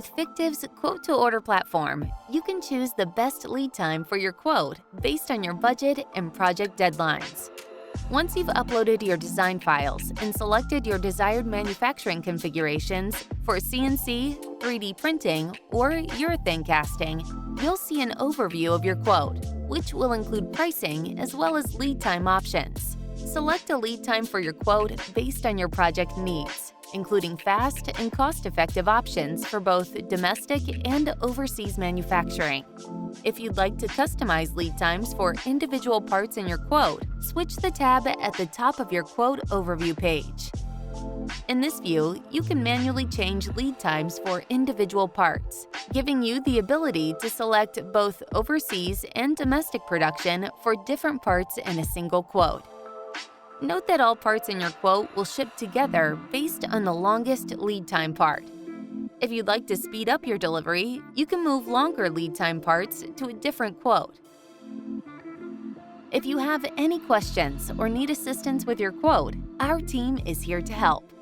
With Fictiv's quote-to-order platform, you can choose the best lead time for your quote based on your budget and project deadlines. Once you've uploaded your design files and selected your desired manufacturing configurations for CNC, 3D printing, or urethane casting, you'll see an overview of your quote, which will include pricing as well as lead time options. Select a lead time for your quote based on your project needs, including fast and cost-effective options for both domestic and overseas manufacturing. If you'd like to customize lead times for individual parts in your quote, switch the tab at the top of your quote overview page. In this view, you can manually change lead times for individual parts, giving you the ability to select both overseas and domestic production for different parts in a single quote. Note that all parts in your quote will ship together based on the longest lead time part. If you'd like to speed up your delivery, you can move longer lead time parts to a different quote. If you have any questions or need assistance with your quote, our team is here to help.